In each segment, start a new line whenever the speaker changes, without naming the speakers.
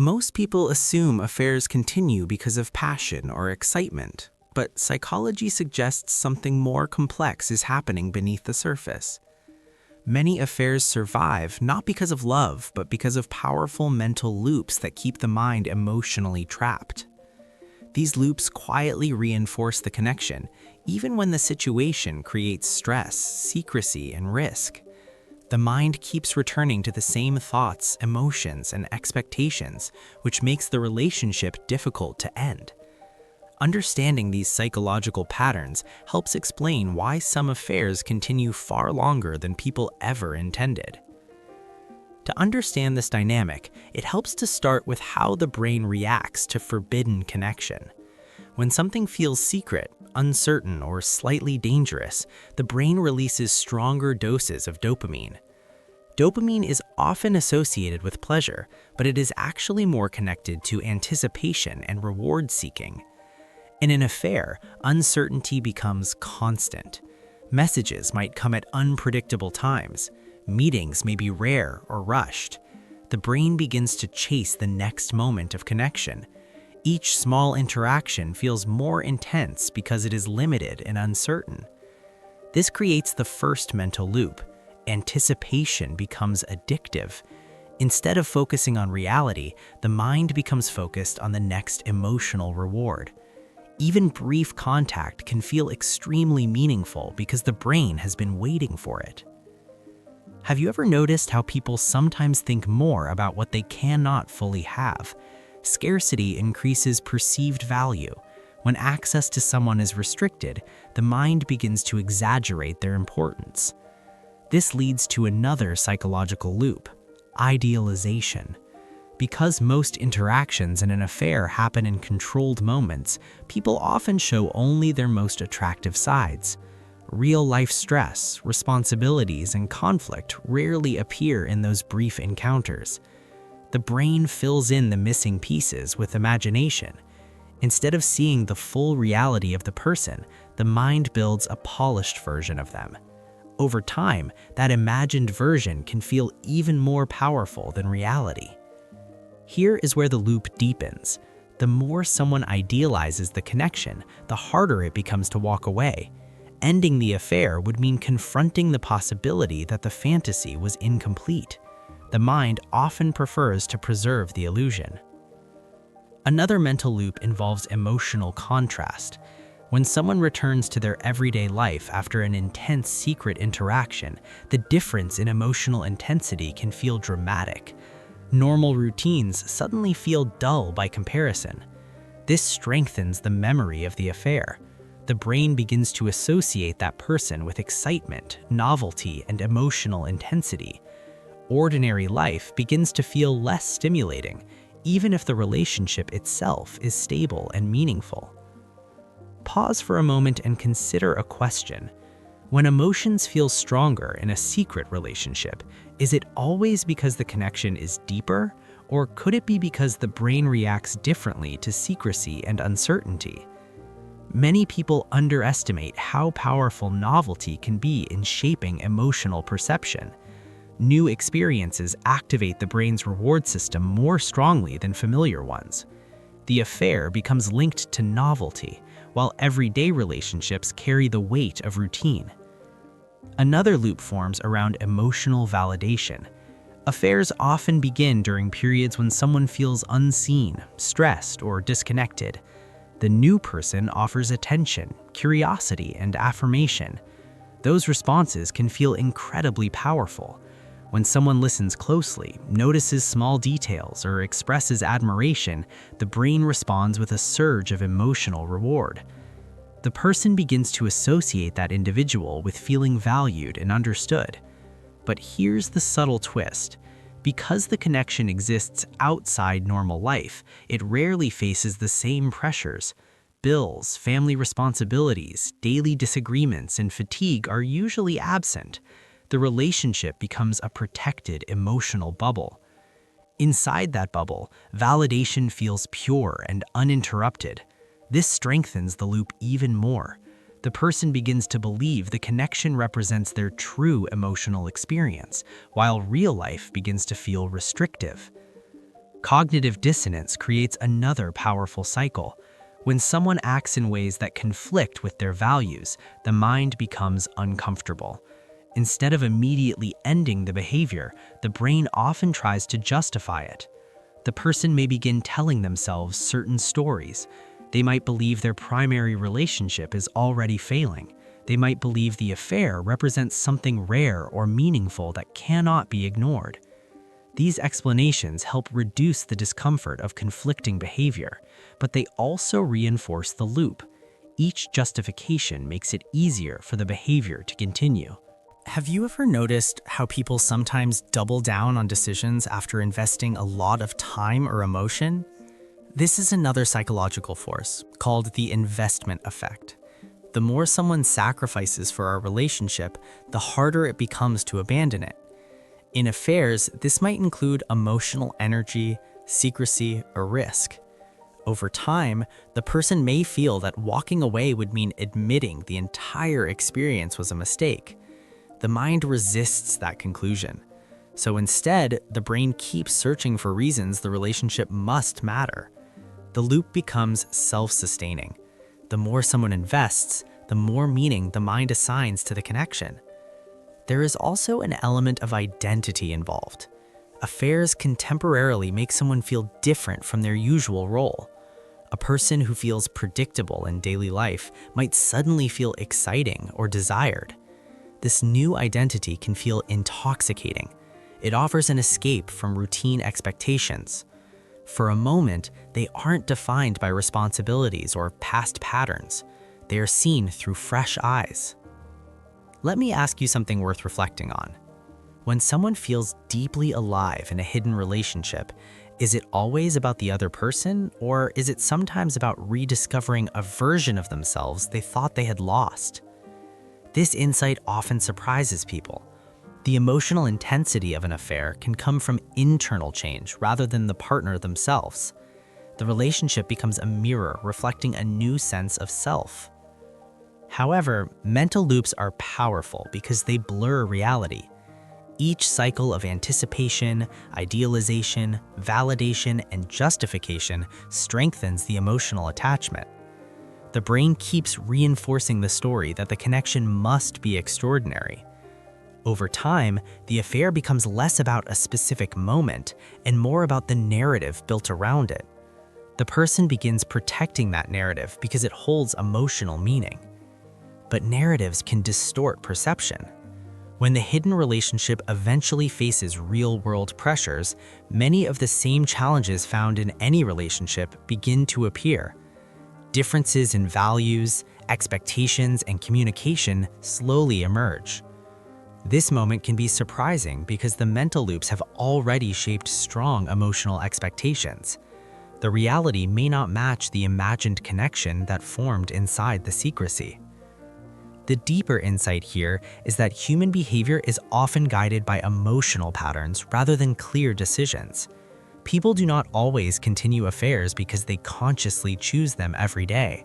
Most people assume affairs continue because of passion or excitement, but psychology suggests something more complex is happening beneath the surface. Many affairs survive not because of love, but because of powerful mental loops that keep the mind emotionally trapped. These loops quietly reinforce the connection, even when the situation creates stress, secrecy, and risk. The mind keeps returning to the same thoughts, emotions, and expectations, which makes the relationship difficult to end. Understanding these psychological patterns helps explain why some affairs continue far longer than people ever intended. To understand this dynamic, it helps to start with how the brain reacts to forbidden connection. When something feels secret, uncertain, or slightly dangerous, the brain releases stronger doses of dopamine. Dopamine is often associated with pleasure, but it is actually more connected to anticipation and reward seeking. In an affair, uncertainty becomes constant. Messages might come at unpredictable times. Meetings may be rare or rushed. The brain begins to chase the next moment of connection. Each small interaction feels more intense because it is limited and uncertain. This creates the first mental loop. Anticipation becomes addictive. Instead of focusing on reality, the mind becomes focused on the next emotional reward. Even brief contact can feel extremely meaningful because the brain has been waiting for it. Have you ever noticed how people sometimes think more about what they cannot fully have? Scarcity increases perceived value. When access to someone is restricted, the mind begins to exaggerate their importance. This leads to another psychological loop, idealization. Because most interactions in an affair happen in controlled moments, people often show only their most attractive sides. Real-life stress, responsibilities, and conflict rarely appear in those brief encounters. The brain fills in the missing pieces with imagination. Instead of seeing the full reality of the person, the mind builds a polished version of them. Over time, that imagined version can feel even more powerful than reality. Here is where the loop deepens. The more someone idealizes the connection, the harder it becomes to walk away. Ending the affair would mean confronting the possibility that the fantasy was incomplete. The mind often prefers to preserve the illusion. Another mental loop involves emotional contrast. When someone returns to their everyday life after an intense secret interaction, the difference in emotional intensity can feel dramatic. Normal routines suddenly feel dull by comparison. This strengthens the memory of the affair. The brain begins to associate that person with excitement, novelty, and emotional intensity. Ordinary life begins to feel less stimulating, even if the relationship itself is stable and meaningful. Pause for a moment and consider a question. When emotions feel stronger in a secret relationship, is it always because the connection is deeper, or could it be because the brain reacts differently to secrecy and uncertainty? Many people underestimate how powerful novelty can be in shaping emotional perception. New experiences activate the brain's reward system more strongly than familiar ones. The affair becomes linked to novelty, while everyday relationships carry the weight of routine. Another loop forms around emotional validation. Affairs often begin during periods when someone feels unseen, stressed, or disconnected. The new person offers attention, curiosity, and affirmation. Those responses can feel incredibly powerful. When someone listens closely, notices small details, or expresses admiration, the brain responds with a surge of emotional reward. The person begins to associate that individual with feeling valued and understood. But here's the subtle twist. Because the connection exists outside normal life, it rarely faces the same pressures. Bills, family responsibilities, daily disagreements, and fatigue are usually absent. The relationship becomes a protected emotional bubble. Inside that bubble, validation feels pure and uninterrupted. This strengthens the loop even more. The person begins to believe the connection represents their true emotional experience, while real life begins to feel restrictive. Cognitive dissonance creates another powerful cycle. When someone acts in ways that conflict with their values, the mind becomes uncomfortable. Instead of immediately ending the behavior, the brain often tries to justify it. The person may begin telling themselves certain stories. They might believe their primary relationship is already failing. They might believe the affair represents something rare or meaningful that cannot be ignored. These explanations help reduce the discomfort of conflicting behavior, but they also reinforce the loop. Each justification makes it easier for the behavior to continue. Have you ever noticed how people sometimes double down on decisions after investing a lot of time or emotion? This is another psychological force called the investment effect. The more someone sacrifices for a relationship, the harder it becomes to abandon it. In affairs, this might include emotional energy, secrecy, or risk. Over time, the person may feel that walking away would mean admitting the entire experience was a mistake. The mind resists that conclusion. So instead, the brain keeps searching for reasons the relationship must matter. The loop becomes self-sustaining. The more someone invests, the more meaning the mind assigns to the connection. There is also an element of identity involved. Affairs can temporarily make someone feel different from their usual role. A person who feels predictable in daily life might suddenly feel exciting or desired. This new identity can feel intoxicating. It offers an escape from routine expectations. For a moment, they aren't defined by responsibilities or past patterns. They are seen through fresh eyes. Let me ask you something worth reflecting on. When someone feels deeply alive in a hidden relationship, is it always about the other person, or is it sometimes about rediscovering a version of themselves they thought they had lost? This insight often surprises people. The emotional intensity of an affair can come from internal change rather than the partner themselves. The relationship becomes a mirror reflecting a new sense of self. However, mental loops are powerful because they blur reality. Each cycle of anticipation, idealization, validation, and justification strengthens the emotional attachment. The brain keeps reinforcing the story that the connection must be extraordinary. Over time, the affair becomes less about a specific moment and more about the narrative built around it. The person begins protecting that narrative because it holds emotional meaning. But narratives can distort perception. When the hidden relationship eventually faces real-world pressures, many of the same challenges found in any relationship begin to appear. Differences in values, expectations, and communication slowly emerge. This moment can be surprising because the mental loops have already shaped strong emotional expectations. The reality may not match the imagined connection that formed inside the secrecy. The deeper insight here is that human behavior is often guided by emotional patterns rather than clear decisions. People do not always continue affairs because they consciously choose them every day.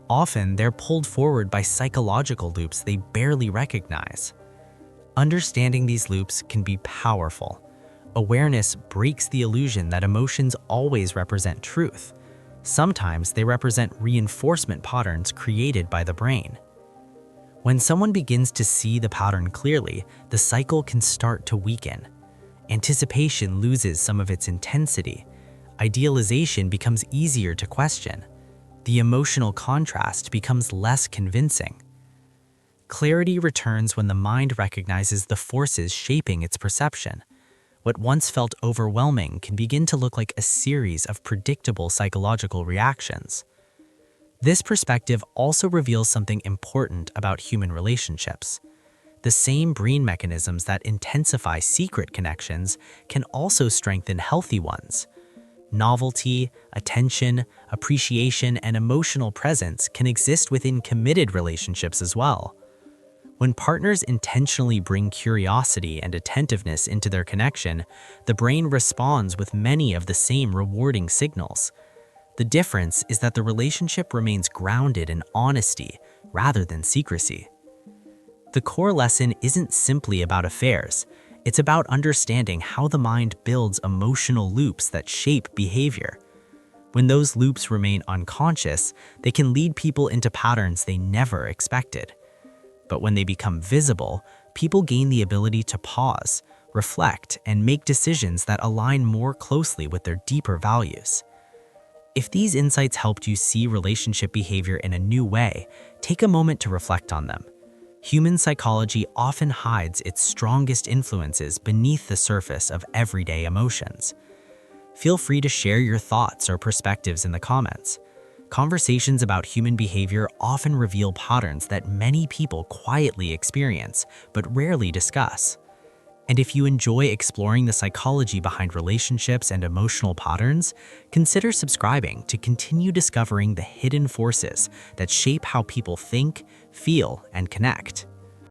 Often, they're pulled forward by psychological loops they barely recognize. Understanding these loops can be powerful. Awareness breaks the illusion that emotions always represent truth. Sometimes they represent reinforcement patterns created by the brain. When someone begins to see the pattern clearly, the cycle can start to weaken. Anticipation loses some of its intensity. Idealization becomes easier to question. The emotional contrast becomes less convincing. Clarity returns when the mind recognizes the forces shaping its perception. What once felt overwhelming can begin to look like a series of predictable psychological reactions. This perspective also reveals something important about human relationships. The same brain mechanisms that intensify secret connections can also strengthen healthy ones. Novelty, attention, appreciation, and emotional presence can exist within committed relationships as well. When partners intentionally bring curiosity and attentiveness into their connection, the brain responds with many of the same rewarding signals. The difference is that the relationship remains grounded in honesty rather than secrecy. The core lesson isn't simply about affairs. It's about understanding how the mind builds emotional loops that shape behavior. When those loops remain unconscious, they can lead people into patterns they never expected. But when they become visible, people gain the ability to pause, reflect, and make decisions that align more closely with their deeper values. If these insights helped you see relationship behavior in a new way, take a moment to reflect on them. Human psychology often hides its strongest influences beneath the surface of everyday emotions. Feel free to share your thoughts or perspectives in the comments. Conversations about human behavior often reveal patterns that many people quietly experience but rarely discuss. And if you enjoy exploring the psychology behind relationships and emotional patterns, consider subscribing to continue discovering the hidden forces that shape how people think, feel, and connect.